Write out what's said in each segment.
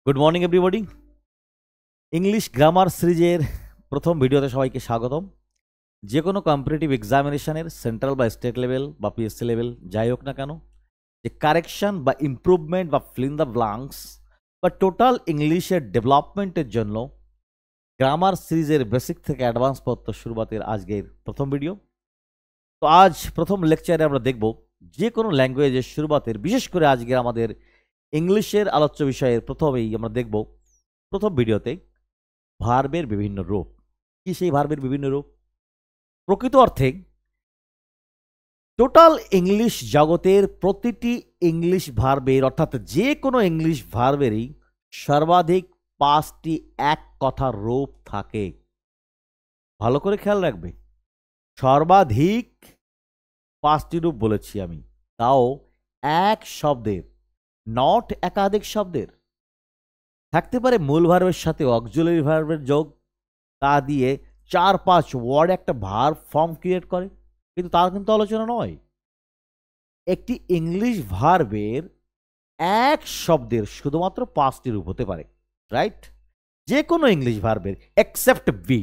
Good morning everybody. English grammar সিরিজের প্রথম ভিডিওতে সবাইকে স্বাগতম। যে কোনো কম্পিটিটিভ এক্সামিনেশনের সেন্ট্রাল বা স্টেট লেভেল বা পিএসসি লেভেল যাই হোক না কেন, যে কারেকশন বা ইমপ্রুভমেন্ট বা ফিল ইন দ্য ব্লাঙ্কস বা টোটাল ইংলিশের ডেভেলপমেন্টের জন্য গ্রামার সিরিজের বেসিক থেকে অ্যাডভান্স পর্যন্ত শুরুবাতের আজকের প্রথম ভিডিও। তো আজ প্রথম লেকচারে আমরা দেখব যে কোনো ল্যাঙ্গুয়েজের শুরুবাতের, বিশেষ করে আজকে আমাদের ইংলিশের আলোচ্য বিষয়ের প্রথমেই আমরা দেখব প্রথম ভিডিওতে ভার্বের বিভিন্ন রূপ। কি সেই ভার্বের বিভিন্ন রূপ? প্রকৃত অর্থে টোটাল ইংলিশ জগতের প্রতিটি ইংলিশ ভার্বের, অর্থাৎ যে কোনো ইংলিশ ভার্বেরই সর্বাধিক 5টি এক কথার রূপ থাকে। ভালো করে খেয়াল রাখবে, সর্বাধিক 5টি রূপ বলেছি আমি, তাও এক শব্দের, নট একাধিক শব্দের। থাকতে পারে মূল ভার্বের সাথে অক্সিলারি ভার্বের যোগ, তা দিয়ে 4-5 ওয়ার্ড একটা ভার্ব ফর্ম ক্রিয়েট করে, কিন্তু তার কিন্তু আলোচনা নয়। একটি ইংলিশ ভার্বের এক শব্দের শুধুমাত্র 5টি রূপ হতে পারে, রাইট? যে কোনো ইংলিশ ভার্বের এক্সেপ্ট বি।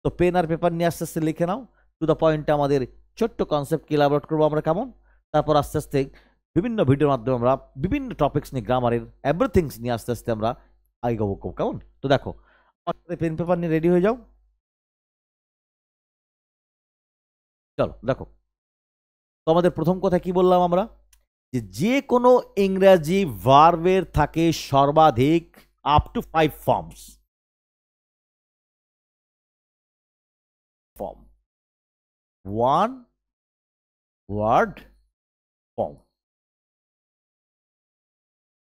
তো পেন আর পেপার নিয়ে আস্তে আস্তে লিখে নাও, টু দ্য পয়েন্টে আমাদের ছোট্ট কনসেপ্ট কি এলাবোরেট করবো আমরা কেমন, তারপর আস্তে আস্তে বিভিন্ন ভিডিওর মাধ্যমে আমরা বিভিন্ন টপিক্স নিয়ে, গ্রামারের এভরিথিংস নিয়ে আস্তে আস্তে আমরা আগাবো কেমন। তো দেখো, পেন পেপার নিয়ে রেডি হয়ে যাও। চলো দেখো, তো আমাদের প্রথম কথা কি বললাম আমরা, যে কোনো ইংরেজি ভার্বের থাকে সর্বাধিক up to 5 forms. Form, one word form.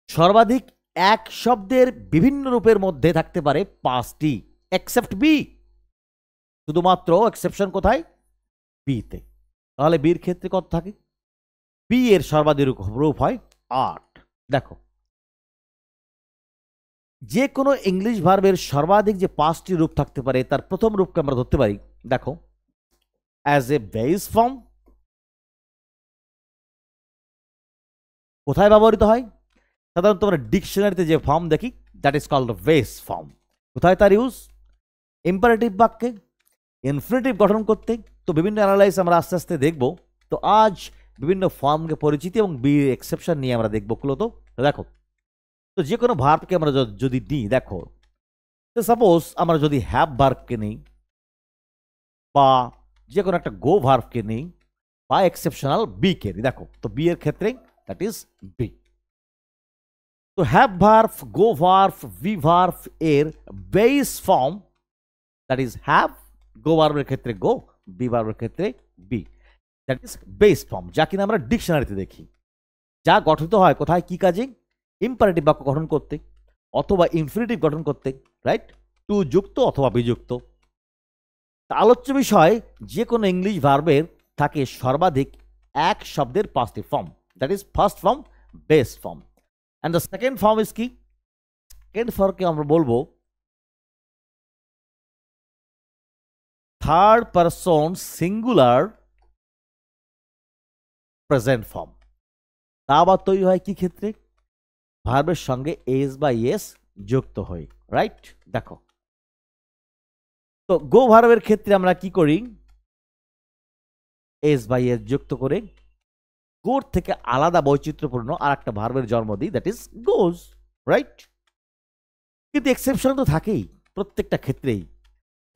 সর্বাধিক এক শব্দের বিভিন্ন রূপের মধ্যে থাকতে পারে 5টি, এক্সেপ্ট বি। শুধুমাত্র এক্সেপশন কোথায়? বিতে। তাহলে বির ক্ষেত্রে কত থাকে? বি এর সর্বাধিক রূপ হয় 8। দেখো, যে কোনো ইংলিশ ভার্বের সর্বাধিক যে 5টি রূপ থাকতে পারে, তার প্রথম রূপকে আমরা ধরতে পারি, দেখো, অ্যাজ এ বেস ফর্ম। কোথায় ব্যবহৃত হয়? সাধারণত আমরা ডিকশনারিতে যে ফর্ম দেখি, that is called base form. কোথায় তার ইউজ? ইম্পারেটিভ বাক্যে, ইনফিনিটিভ গঠন করতে। তো বিভিন্ন অ্যানালাইজ আমরা আস্তে আস্তে দেখব। তো আজ বিভিন্ন ফর্মকে পরিচিতি এবং বি এক্সেপশন নিয়ে আমরা দেখবো মূলত। তো দেখো, তো যে কোনো ভার্বকে আমরা যদি নিই, দেখো, তো সাপোজ আমরা যদি হ্যাভ ভার্বকে নিই, বা যে কোনো একটা গো ভার্বকে নিই, বা এক্সেপশনাল বি কে নিই, দেখো, তো বি এর ক্ষেত্রে দ্যাট ইজ বি। তো have verb, go verb, be verb এর base form that is have. Go ভার্বের ক্ষেত্রে গো, বি ভার্বের ক্ষেত্রে be, that is base form, যা কিনা আমরা ডিকশনারিতে দেখি। যা গঠিত হয় কোথায়, কি কাজে? ইম্পারেটিভ বাক্য গঠন করতে অথবা ইনফিনিটিভ গঠন করতে, রাইট? টু যুক্ত অথবা বিযুক্ত। আলোচ্য বিষয়, যে কোনো ইংলিশ ভার্বের থাকে সর্বাধিক এক শব্দের 5টি form, that is first form, base form. And the second form is কি? সেকেন্ড ফর্মকে আমরা বলবো third person singular present form. তা আবার তৈরি হয় কি ক্ষেত্রে? ভার্বের সঙ্গে এস বা ইয়েস যুক্ত হয়ে, রাইট? দেখো, তো গো ভার্বের ক্ষেত্রে আমরা কি করি? এস বা ইয়েস যুক্ত করে গোর থেকে আলাদা বৈচিত্র্যপূর্ণ আর একটা ভার্বের জন্ম দিই, দ্যাট ইজ গোজ, রাইট? কিন্তু এক্সেপশন তো থাকেই প্রত্যেকটা ক্ষেত্রেই।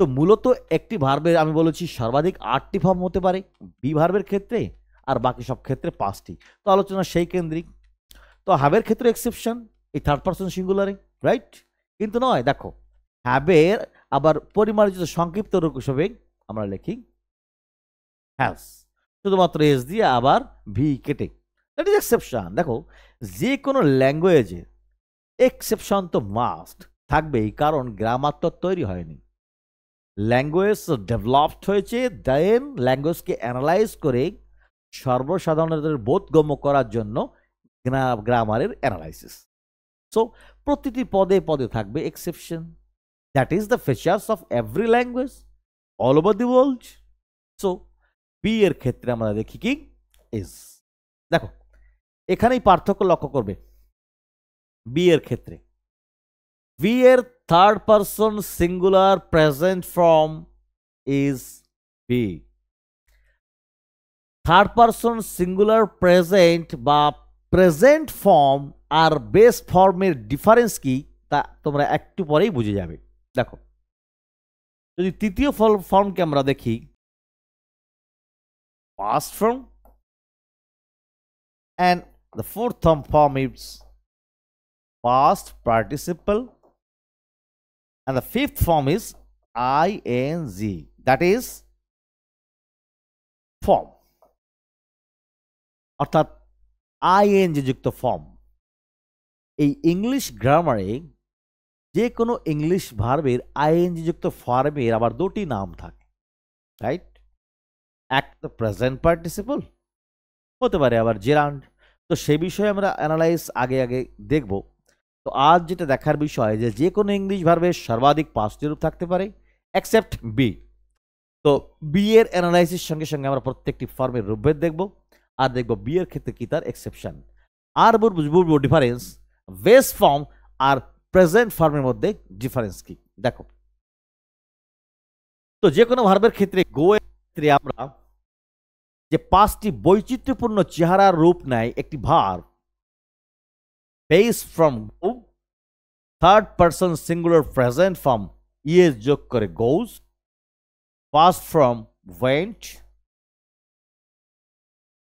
তো মূলত একটি ভার্বের আমি বলেছি সর্বাধিক 8টি ফর্ম হতে পারে বি ভার্বের ক্ষেত্রে, আর বাকি সব ক্ষেত্রে 5টি। তো আলোচনা সেই কেন্দ্রিক। তো হ্যাভের ক্ষেত্রে এক্সেপশন এই থার্ড পারসন সিঙ্গুলারে, রাইট? কিন্তু নয়, দেখো, হ্যাভের আবার পরিমার্জিত সংক্ষিপ্ত রূপ হিসেবে আমরা লিখি হ্যাজ, শুধুমাত্র এস দিয়ে আবার ভি কেটে, দ্যাট ইজ এক্সেপশন। দেখো, যে কোনো ল্যাঙ্গুয়েজে এক্সেপশন তো মাস্ট থাকবেই, কারণ গ্রামার তো তৈরি হয়নি, ল্যাঙ্গুয়েজ ডেভেলপড হয়েছে, দেন ল্যাঙ্গুয়েজকে অ্যানালাইজ করে সর্বসাধারণের বোধগম্য করার জন্য গ্রামারের অ্যানালাইসিস। সো প্রতিটি পদে পদে থাকবে exception, that is the features of every language all over the world. So B এর ক্ষেত্রে আমরা দেখি কি? ইজ। দেখো, এখানেই পার্থক্য লক্ষ্য করবে। বি এর ক্ষেত্রে বি এর third person singular present form is B. Third person singular present বা প্রেজেন্ট ফর্ম আর বেস ফর্মের ডিফারেন্স কি তা তোমরা একটু পরেই বুঝে যাবে। দেখো, যদি তৃতীয় ফর্মকে আমরা দেখি, past form, and the fourth form is past participle, and the fifth form is ing, that is form, অর্থাৎ ing যুক্ত ফর্ম। এই ইংলিশ গ্রামারে যে কোনো ইংলিশ ভার্বের ing যুক্ত ফর্মের আবার দুটি নাম থাকে, রাইট? একটা প্রেজেন্ট পার্টিসিপল হতে পারে, আবার জেরান্ড। তো সেই বিষয়ে আমরা অ্যানালাইজ আগে দেখব। তো আজ যেটা দেখার বিষয় যে কোনো ইংলিশ ভার্বের সর্বাধিক 5টি রূপ থাকতে পারে এক্সেপ্ট বি। তো বি এর অ্যানালাইসিস সঙ্গে সঙ্গে আমরা প্রত্যেকটি ফর্মের রূপভেদ দেখব, আর দেখব বি এর ক্ষেত্রে কি তার এক্সেপশন, আর বুঝবো ডিফারেন্স বেস ফর্ম আর প্রেজেন্ট ফর্মের মধ্যে ডিফারেন্স কি। দেখো, তো যে কোনো ভার্বের ক্ষেত্রে গো এর ক্ষেত্রে আমরা যে 5টি বৈচিত্র্যপূর্ণ চেহারার রূপ নেয় একটি verb, base from go, third person singular present form ES যোগ করে গোজ, past from went,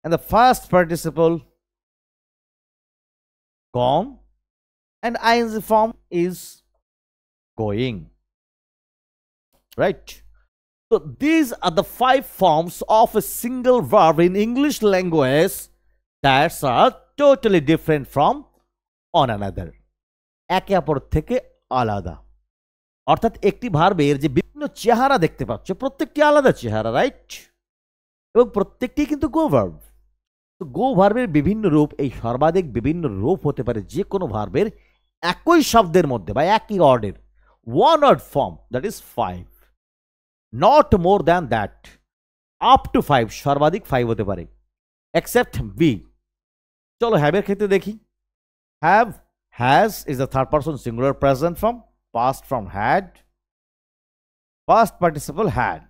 and the past participle gone, and ing form is going, right? So these are the 5 forms of a single verb in English language that are totally different from one another, একে অপর থেকে আলাদা। অর্থাৎ একটি ভার্বের যে বিভিন্ন চেহারা দেখতে পাচ্ছ প্রত্যেকটি আলাদা চেহারা, রাইট? এবং প্রত্যেকটি কিন্তু গো ভার্ব। তো গো ভার্বের বিভিন্ন রূপ, এই সর্বাধিক বিভিন্ন রূপ হতে পারে যে কোনো ভার্বের একই শব্দের মধ্যে বা একই ওয়ার্ডের one word form, that is 5, not more than that, up to 5, সর্বাধিক 5 হতে পারে এক্সেপ্ট বি। চলো হ্যাভের ক্ষেত্রে দেখি। Have, has is the third person singular present form, past from had, past participle had,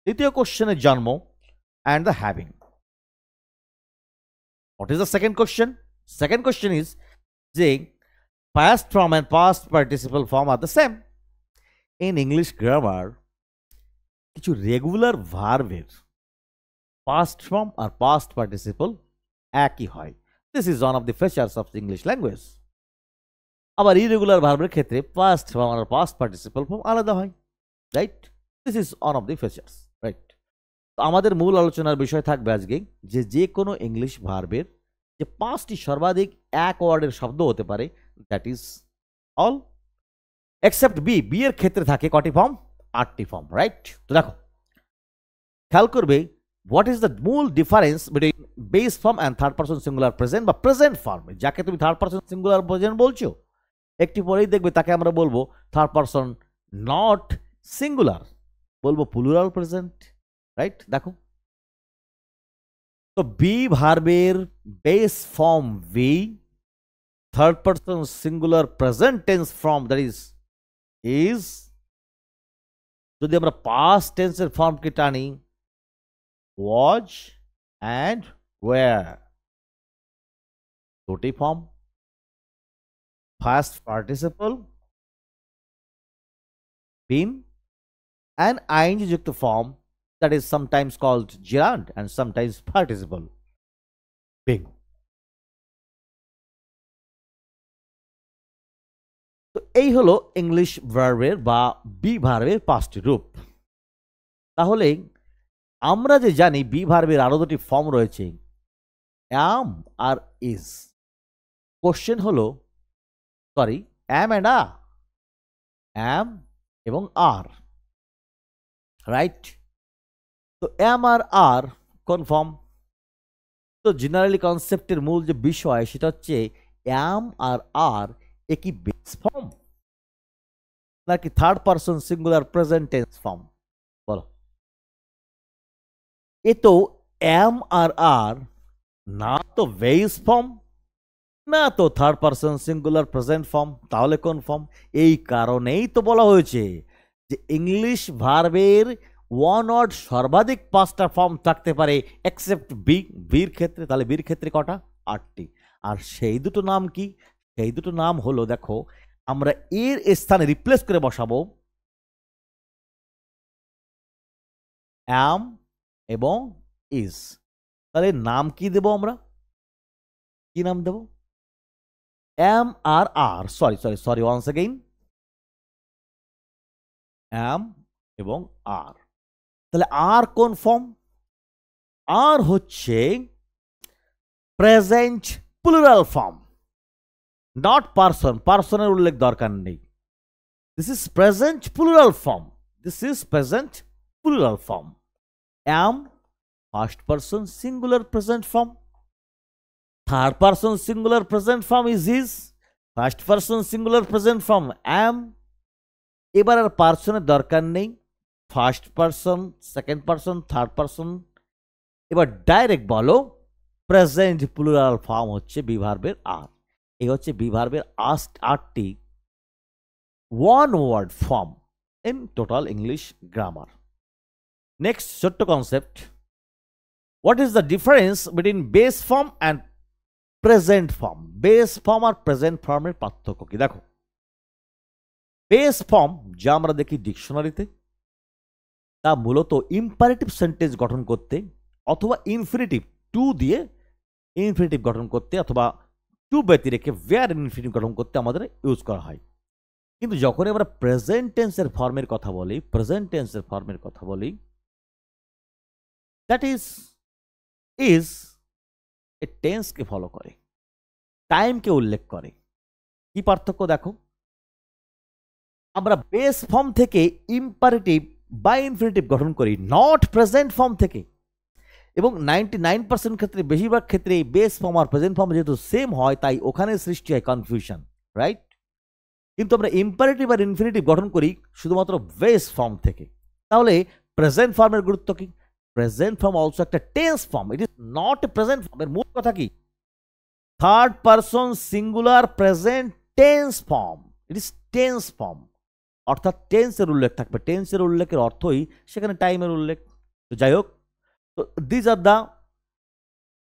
দ্বিতীয় কোশ্চেনের জন্ম, and the having. What is the second question? Second question is যে past form and past participle form are the same. In English grammar কিছু regular ভার্বের past form আর past participle একই হয়। This is one of the features of the English language. আবার irregular ভার্বের ক্ষেত্রে past form আর past participle form আলাদা হয়, right? This is one of the features, right? তো আমাদের মূল আলোচনার বিষয় থাকবে আজকে যে কোনো ইংলিশ ভার্বের যে 5টি সর্বাধিক এক ওয়ার্ডের শব্দ হতে পারে, that is all except B. B এর ক্ষেত্রে থাকে কটি ফর্ম? 8টি ফর্ম, রাইট? তো দেখো, খেয়াল করবে হোয়াট ইজ দ্য মূল difference between base form and third person singular present বা প্রেজেন্ট ফর্ম। যাকে তুমি থার্ড পারসন সিঙ্গুলার প্রেজেন্ট বলছো, একটি পরেই দেখবে তাকে আমরা বলবো থার্ড পারসন নট সিঙ্গুলার, বলবো প্লুরাল প্রেজেন্ট, রাইট? দেখো, তো বি ভার্বের base form B, third person singular present tense form that is, যদি আমরা পাস্ট টেন্সের ফর্মকে টানি ওয়াজ অ্যান্ড ওয়্যার, দুটি ফর্ম। past participle been, and ing যুক্ত form that is sometimes called gerund and sometimes participle being. তো এই হলো ইংলিশ ভার্বের বা বি ভার্বের 5টি রূপ। তাহলে আমরা যে জানি বি ভার্বের আরো দুটি ফর্ম রয়েছে, am আর is। কোশ্চেন হলো, sorry, am and are, am এবং আর, রাইট? তো am আর আর কোন ফর্ম? তো জেনারেলি কনসেপ্টের মূল যে বিষয় সেটা হচ্ছে am আর আর একই বেস ফর্ম নাকি third person singular present tense form? বলো। এ তো am আর আর না তো বেস ফর্ম না তো third person singular present form, তাহলে কোন ফর্ম? এই কারণেই তো বলা হয়েছে যে ইংলিশ ভার্বের ওয়ান ওয়ার্ড সর্বাধিক 5টা ফর্ম থাকতে পারে এক্সেপ্ট বি। বির ক্ষেত্রে, তাহলে বির ক্ষেত্রে কটা? 8টি। আর সেই দুটো নাম কি? সেই দুটো নাম হলো, দেখো আমরা এর স্থানে রিপ্লেস করে বসাবো অ্যাম এবং ইজ। তাহলে নাম কি দেব আমরা? কি নাম দেব? Am are are, sorry once again, am এবং আর। তাহলে আর কোন ফর্ম? আর হচ্ছে present plural form, not person. পারসনের উল্লেখ দরকার নেই। This is present plural form, this is present plural form. Am first person singular present form, third person singular present form is is, first person singular present form am. এবার are পারসনের দরকার নেই, first person, second person, third person. এবার direct বলো present plural form হচ্ছে be ভার্বের are. এই হচ্ছে বি ভার্বের 8টি one word form in total English grammar. Next ছোট্ট concept, what is the difference between base form and present form? Base form আর প্রেজেন্ট ফর্মের পার্থক্য কি? দেখো, বেস ফর্ম যা আমরা দেখি ডিকশনারিতে, তা মূলত ইম্পারেটিভ সেন্টেন্স গঠন করতে অথবা ইনফিনিটিভ টু দিয়ে ইনফিনিটিভ গঠন করতে অথবা টু ব্যতি রেখে ওয়্যার ইনফিনিটিভ গঠন করতে আমাদের ইউজ করা হয়। কিন্তু যখন আমরা প্রেজেন্ট টেন্সের ফর্মের কথা বলি, প্রেজেন্ট টেন্সের ফর্মের কথা বলি, দ্যাট ইজ এ টেন্সকে ফলো করে, টাইমকে উল্লেখ করে। কি পার্থক্য দেখো, আমরা বেস ফর্ম থেকে ইম্পারেটিভ বা ইনফিনিটিভ গঠন করি, নট প্রেজেন্ট ফর্ম থেকে। এবং 99% ক্ষেত্রে, বেশিরভাগ ক্ষেত্রে বেস ফর্ম আর প্রেজেন্ট ফর্ম যেহেতু সেম হয়, তাই ওখানে সৃষ্টি হয় কনফিউশন, রাইট? কিন্তু আমরা ইম্পারেটিভ আর ইনফিনিটিভ গঠন করি শুধুমাত্র বেস ফর্ম থেকে। তাহলে প্রেজেন্ট ফর্মের গুরুত্ব কি? প্রেজেন্ট ফর্ম অলসো একটা tense form, it is not a present form. এর মূল কথা কি? Third person singular present tense form, it is tense form. অর্থাৎ টেন্সের উল্লেখ থাকবে, টেন্সের উল্লেখের অর্থই সেখানে টাইমের উল্লেখ। তো যাই হোক, তো these are the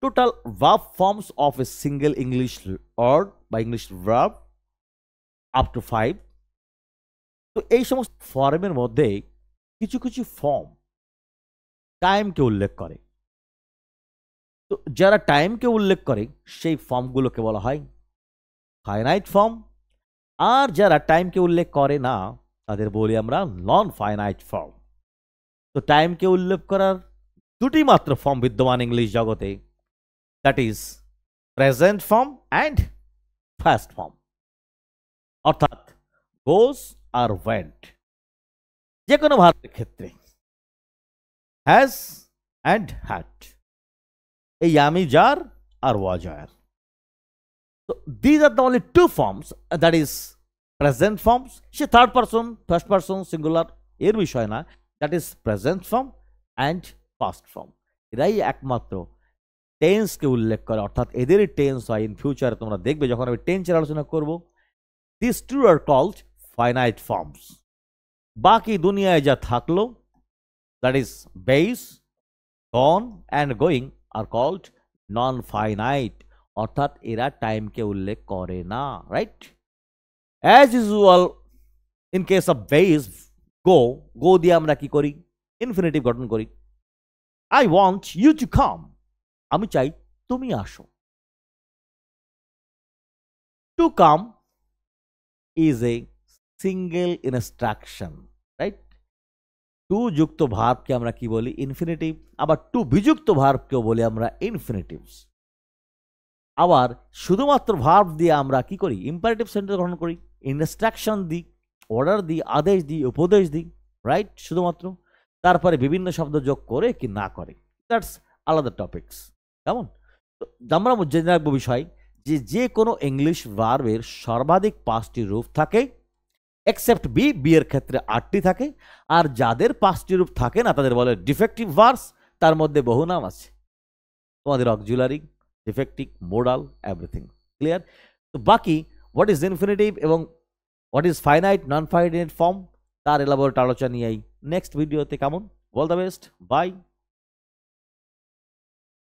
total verb forms of a single English word বা ইংলিশ ভার্ব আপ টু 5। তো এই সমস্ত ফর্মের মধ্যে কিছু কিছু ফর্ম টাইমকে উল্লেখ করে। তো যারা টাইমকে উল্লেখ করে সেই ফর্মগুলোকে বলা হয় ফাইনাইট ফর্ম, আর যারা টাইমকে উল্লেখ করে না তাদের বলি আমরা নন ফাইনাইট ফর্ম। তো টাইমকে উল্লেখ করার দুটি মাত্র ফর্ম বিদ্যমান ইংলিশ জগতে, that is present form and first form, অর্থাৎ গোজ আর ওয়েন্ট। যে কোনো ভার্বের ক্ষেত্রে হ্যাজ অ্যান্ড হ্যাড, এই আমি যার আর ওয়াজ আর। তো these are the only two forms, that is present forms. Say third person, first person, singular এর বিষয় না, that is present form and past form. এরাই একমাত্র টেন্সকে উল্লেখ করে, অর্থাৎ এদেরই টেন্স হয়। ইন ফিউচারে তোমরা দেখবে যখন আমি টেন্সের আলোচনা করব, this two are called finite forms. বাকি দুনিয়ায় যা থাকলো, that is base, gone and going, are called non finite, অর্থাৎ এরা টাইমকে উল্লেখ করে না, right? As usual in case of base, go, go দিয়ে আমরা কি করি? ইনফিনিটিভ গঠন করি। I want you to come, আমি চাই তুমি আসো। To come is a single instruction, right? To যুক্ত ভার্বকে আমরা কি বলি? ইনফিনিটিভ। আবার টু বিযুক্ত ভার্বকেও বলি আমরা ইনফিনিটিভস। আবার শুধুমাত্র ভার্ব দিয়ে আমরা কি করি? ইম্পারেটিভ সেন্টেন্স গঠন করি, ইনস্ট্রাকশন দিই, অর্ডার দিই, আদেশ দিই, উপদেশ দিই, রাইট? শুধুমাত্র। তারপরে বিভিন্ন শব্দ যোগ করে কি না করে, দ্যাটস আলাদা টপিকস। কেমন? তো আমরা জেনে রাখবো বিষয় যে কোনো ইংলিশ ভার্বের সর্বাধিক 5টি রূপ থাকে, এক্সেপ্ট বি, বি এর ক্ষেত্রে 8টি থাকে। আর যাদের 5টি রূপ থাকে না তাদের বলে ডিফেক্টিভ ভার্বস। তার মধ্যে বহু নাম আছে, তোমাদের auxiliary, defective, modal, everything. Clear? তো বাকি হোয়াট ইজ ইনফিনিটিভ এবং what is finite non finite form তার এলাবোরেট আলোচনা নিয়েই নেক্সট ভিডিওতে। কেমন? All the best, by.